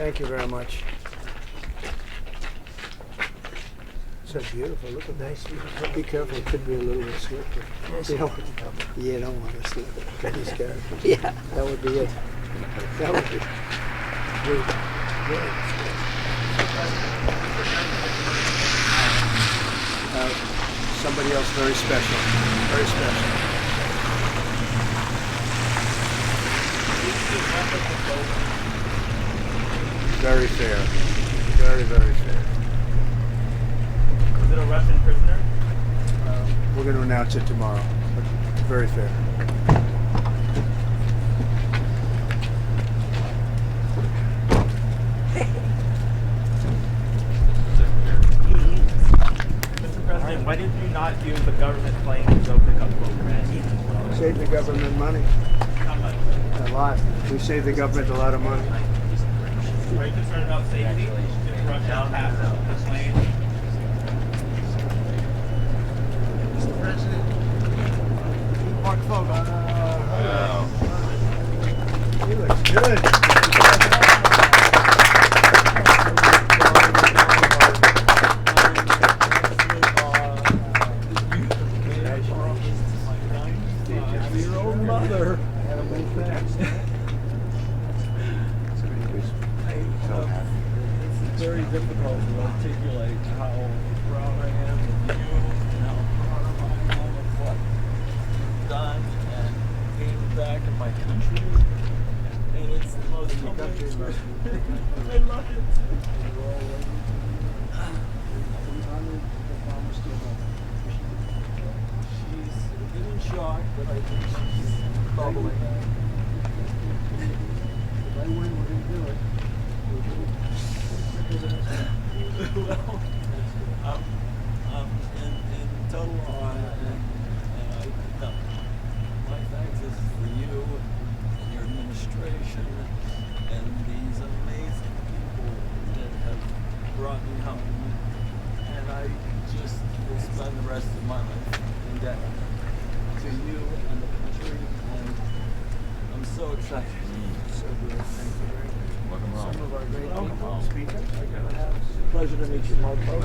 Thank you very much. So beautiful. Look at nice. Be careful. It could be a little bit slippery. You don't want to slip it. These characters. Yeah. That would be it. That would be great. Somebody else very special. Very special. Very fair. Very, very fair. Is it a Russian prisoner? We're going to announce it tomorrow. But very fair. Mr. President, why did you not use the government plane to go pick up folks? Save the government money. How much? A lot. We save the government a lot of money. Are you concerned about safety? If Russia passes the plane? Mr. President, Marc Fogel. He looks good. Your own mother. It's very difficult to articulate how proud I am of you and how proud I am of what you've done and being back in my country. And it's the most humbling experience. I love it. She's in shock, but I think she's bubbling. If I win, we're going to do it. Well, I'm in total awe, and no, my thanks is for you and your administration and these amazing people that have brought me home, and I just will spend the rest of my life in debt to you and the country, and I'm so excited. So good. Thank you very much. Some of our great people speakers. Pleasure to meet you, Marc Fogel.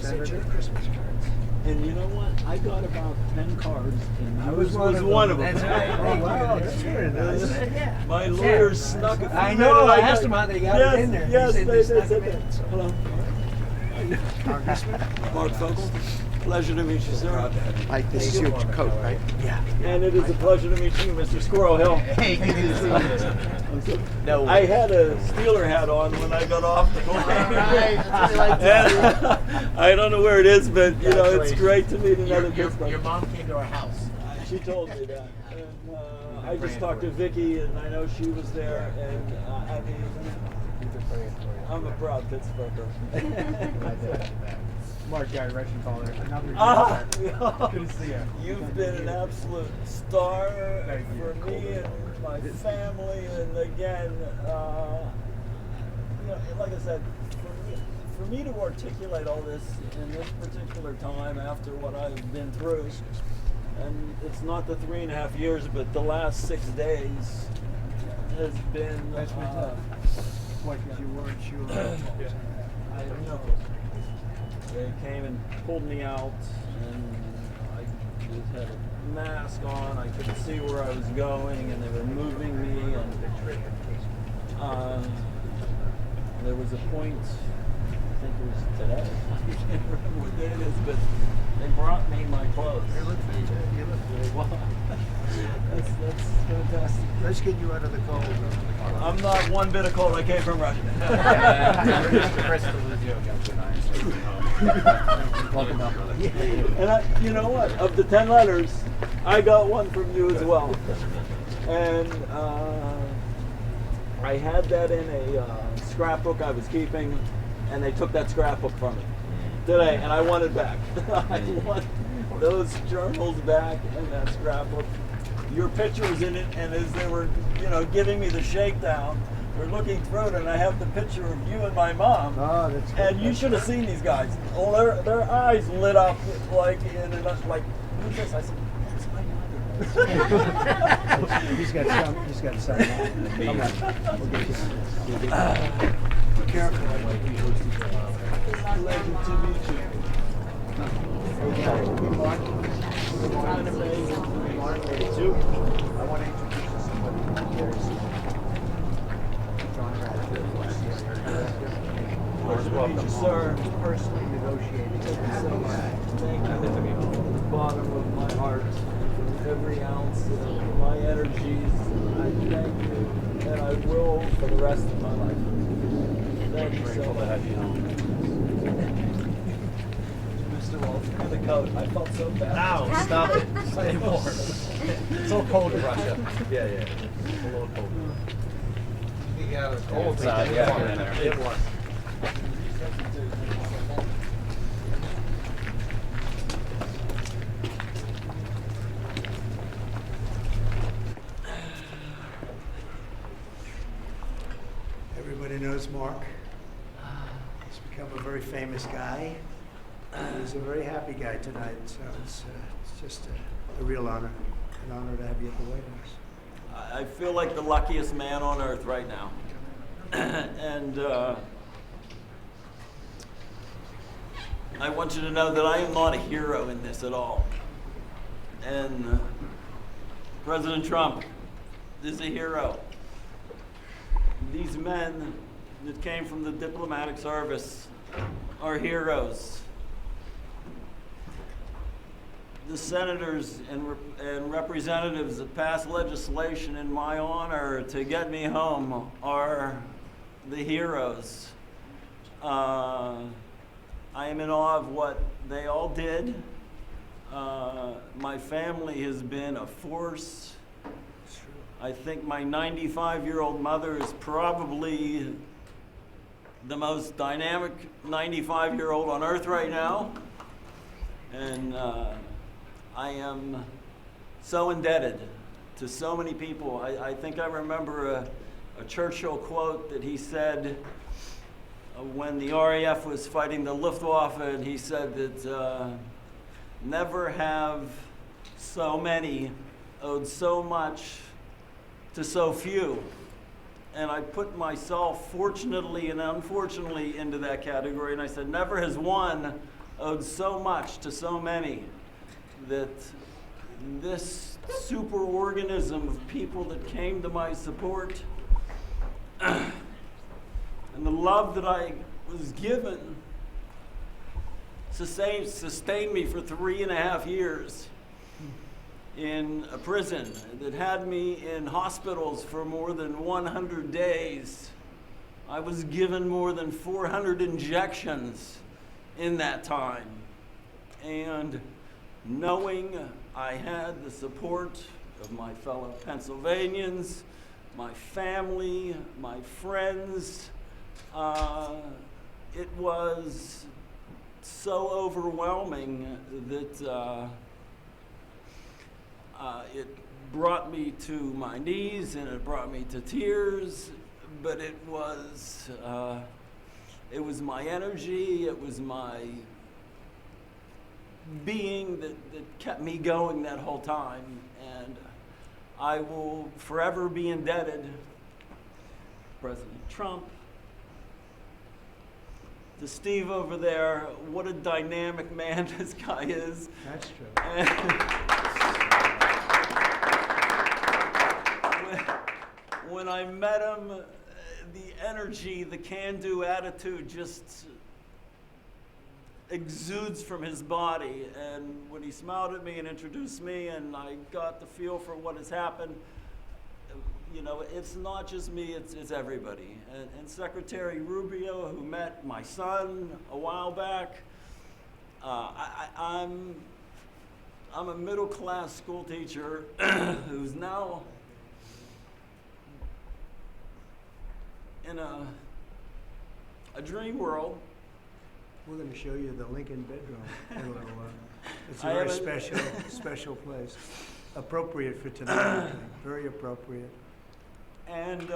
Senator. Christmas cards. And you know what? I got about 10 cards, and I yours was was one of them. That's right. Oh, wow, that's very nice. Yeah. My lawyers snuck a few I know. in. I asked them how they got it in there. Yes, said they snuck said them in. that. Hello. Marc Fogel. Pleasure to meet you, sir. Like this is your coat, right? Yeah. And it is a pleasure to meet you, Mr. Squirrel Hill. Hey, good to see you. No. I had a Steeler hat on when I got off the plane. I don't know where it is, but you know, it's great to meet another Pittsburgh. Your mom came to our house. She told me that. And I just talked to Vicky, and I know she was there. And I mean, I'm a proud Pittsburgher. Mark Gary Russian caller. Good to see you. You've been an absolute star for me and my family, and again, you know, like I said, for me to articulate all this in this particular time after what I've been through, and it's not the 3.5 years, but the last 6 days has been. That's been tough. What, because you weren't sure? I don't know. They came and pulled me out, and I just had a mask on. I couldn't see where I was going, and they were moving me. And there was a point, I think it was today. I can't remember what day it is, but they brought me my clothes. You look really well. That's fantastic. Let's get you out of the cold. I'm not one bit of cold. I came from Russia. Welcome back. And you know what? Of the 10 letters, I got one from you as well. And I had that in a scrapbook I was keeping, and they took that scrapbook from me today, and I want it back. I want those journals back and that scrapbook. Your picture was in it, and as they were, you know, giving me the shakedown, we're looking through it, and I have the picture of you and my mom. Oh, that's good. And you should have seen these guys. Well, their eyes lit up like, like, who's this? I said, that's my mother. He's got some. Come on. We'll get you. Careful. Pleasure to meet you. Mark. Mark, I want to introduce you to somebody. There's John Radcliffe. Pleasure to meet you, sir. Personally negotiating. Thank you from the bottom of my heart, from every ounce of my energies. I thank you, and I will for the rest of my life. Thank you so much. Mr. Waltz, look at the coat. I felt so bad. Ow, stop it. Say more. It's a little cold in Russia. Yeah. It's a little cold. Yeah, it's Cold side, yeah. It was. Everybody knows Mark. He's become a very famous guy. He's a very happy guy tonight, so it's just a real honor, an honor to have you at the White House. I feel like the luckiest man on earth right now. And I want you to know that I am not a hero in this at all. And President Trump is a hero. These men that came from the diplomatic service are heroes. The senators and representatives that passed legislation in my honor to get me home are the heroes. I am in awe of what they all did. My family has been a force. I think my 95-year-old mother is probably the most dynamic 95-year-old on earth right now. And I am so indebted to so many people. I think I remember a Churchill quote that he said when the RAF was fighting the Luftwaffe, and he said that never have so many owed so much to so few. And I put myself, fortunately and unfortunately, into that category, and I said, never has one owed so much to so many, that this superorganism of people that came to my support and the love that I was given sustained me for 3.5 years in a prison, that had me in hospitals for more than 100 days. I was given more than 400 injections in that time. And knowing I had the support of my fellow Pennsylvanians, my family, my friends, it was so overwhelming that it brought me to my knees and it brought me to tears, but it was my energy, it was my being that kept me going that whole time. And I will forever be indebted to President Trump, to Steve over there. What a dynamic man this guy is. That's true. When I met him, the energy, the can-do attitude just exudes from his body. And when he smiled at me and introduced me, and I got the feel for what has happened, you know, it's not just me, it's everybody. And Secretary Rubio, who met my son a while back, I'm a middle-class school teacher who's now in a dream world. We're going to show you the Lincoln bedroom. It's a very special place. Appropriate for tonight, I think. Very appropriate. And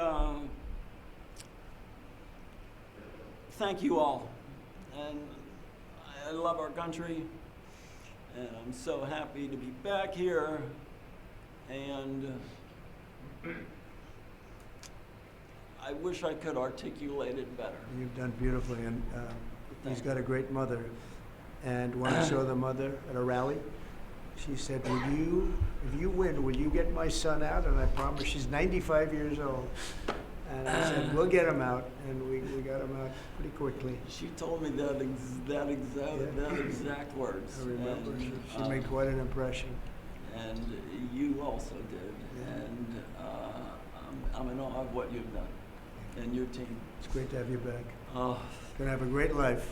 thank you all. And I love our country. And I'm so happy to be back here and I wish I could articulate it better. You've done beautifully, and he's got a great mother. And when I saw the mother at a rally, she said, if you win, will you get my son out? And I promised. She's 95 years old. And I said, we'll get him out. And we got him out pretty quickly. She told me that exact words. I remember. And, She made quite an impression. And you also did. Yeah. And I'm in awe of what you've done and your team. It's great to have you back. Oh, Gonna have a great life.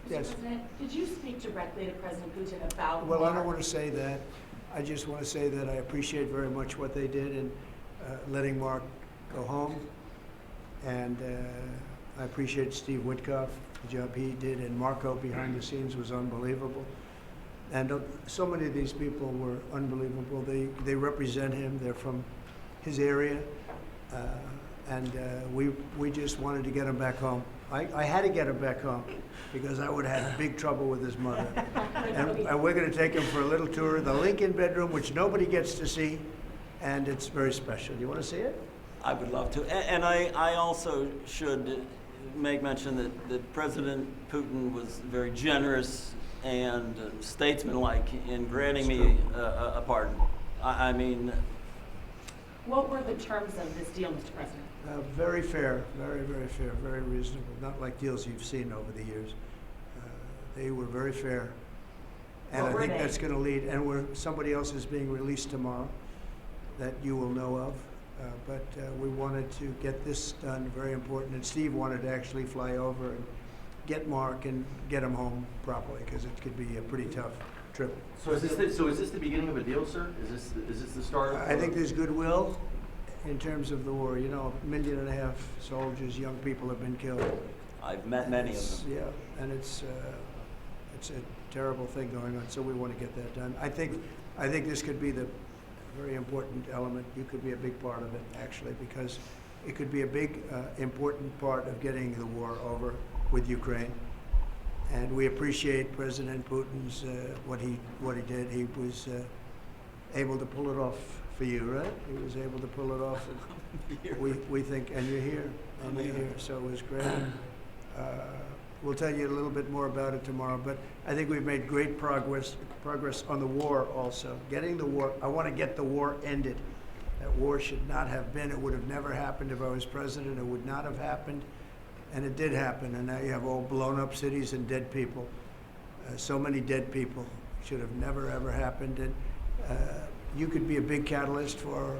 Mr. Yes. President, did you speak directly to President Putin about Well, I don't Mark? want to say that. I just want to say that I appreciate very much what they did in letting Mark go home. And I appreciate Steve Witkoff, the job he did, and Marco behind the scenes was unbelievable. And so many of these people were unbelievable. They represent him. They're from his area. And we just wanted to get him back home. I had to get him back home because I would have had big trouble with his mother. And we're going to take him for a little tour of the Lincoln bedroom, which nobody gets to see, and it's very special. Do you want to see it? I would love to. And I also should make mention that President Putin was very generous and statesmanlike in granting me a pardon. I mean, What were the terms of this deal, Mr. President? Very fair, very, very fair, very reasonable. Not like deals you've seen over the years. They were very fair. And What I were think they? that's going to lead, and somebody else is being released tomorrow that you will know of. But we wanted to get this done, very important. And Steve wanted to actually fly over and get Mark and get him home properly because it could be a pretty tough trip. So is this the beginning of a deal, sir? Is this the start? I think there's goodwill in terms of the war. You know, 1.5 million soldiers, young people have been killed. I've met many of them. Yeah, and it's a terrible thing going on. So we want to get that done. I think this could be the very important element. You could be a big part of it, actually, because it could be a big, important part of getting the war over with Ukraine. And we appreciate President Putin's what he did. He was able to pull it off for you, right? He was able to pull it off. We think, and you're here, so it was great. We'll tell you a little bit more about it tomorrow, but I think we've made great progress on the war also. Getting the war, I want to get the war ended. That war should not have been. It would have never happened if I was president. It would not have happened. And it did happen, and now you have all blown up cities and dead people. So many dead people. Should have never, ever happened. And you could be a big catalyst for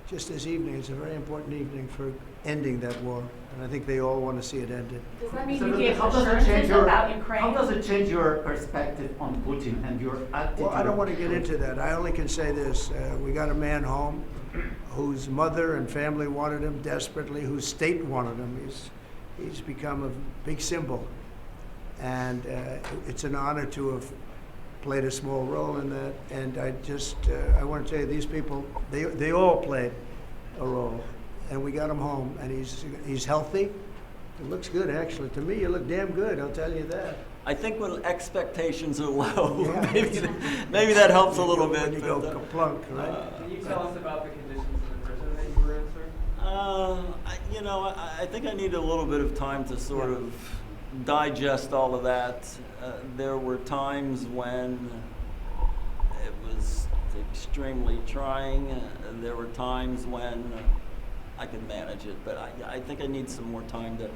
just this evening. It's a very important evening for ending that war. And I think they all want to see it ended. Does that mean So you gave how does it change assurances your about Ukraine? How does it change your perspective on Putin and your attitude? Well, I don't want to get into that. I only can say this. We got a man home whose mother and family wanted him desperately, whose state wanted him. He's become a big symbol. And it's an honor to have played a small role in that. And I want to tell you, these people, they all played a role. And we got him home, and he's healthy. It looks good, actually. To me, you look damn good, I'll tell you that. I think when expectations are low, Yeah. maybe that helps a little bit. When you go but, kaplunk, right? Can you tell us about the conditions in the prison that you were in, sir? I think I need a little bit of time to sort of digest all of that. There were times when it was extremely trying. There were times when I could manage it, but I think I need some more time to,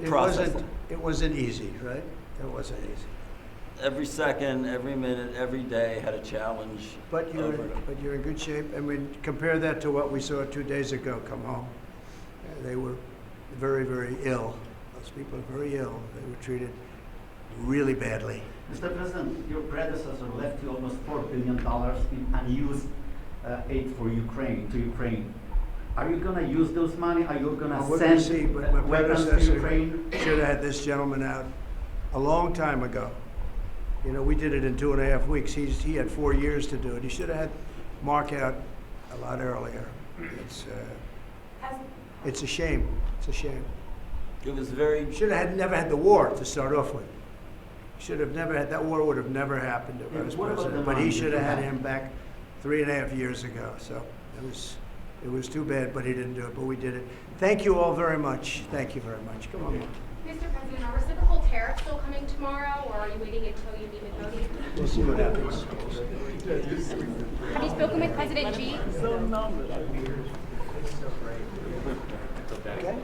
process it. It wasn't easy, right? It wasn't easy. Every second, every minute, every day had a challenge. But you're in good shape. I mean, compare that to what we saw 2 days ago come home. They were very, very ill. Those people are very ill. They were treated really badly. Mr. President, your predecessor left you almost $4 billion in unused aid for Ukraine. Are you going to use those money? Are you going Well, to we're send gonna see, but my weapons to predecessor Ukraine? should have had this gentleman out a long time ago. You know, we did it in 2.5 weeks. He had 4 years to do it. He should have had Mark out a lot earlier. It's a shame. It's a shame. It was very. Should have never had the war to start off with. Should have never had that war. Would have never happened if I was What about president. the But he money should have that had you him back 3.5 years ago. So it was too bad, but he didn't do it, but we did it. Thank you all very much. Thank you very much. Come on, Mark. Mr. President, are reciprocal tariffs still coming tomorrow, or are you waiting until you meet with Modi? We'll see what happens. Have you spoken with President Xi? Okay?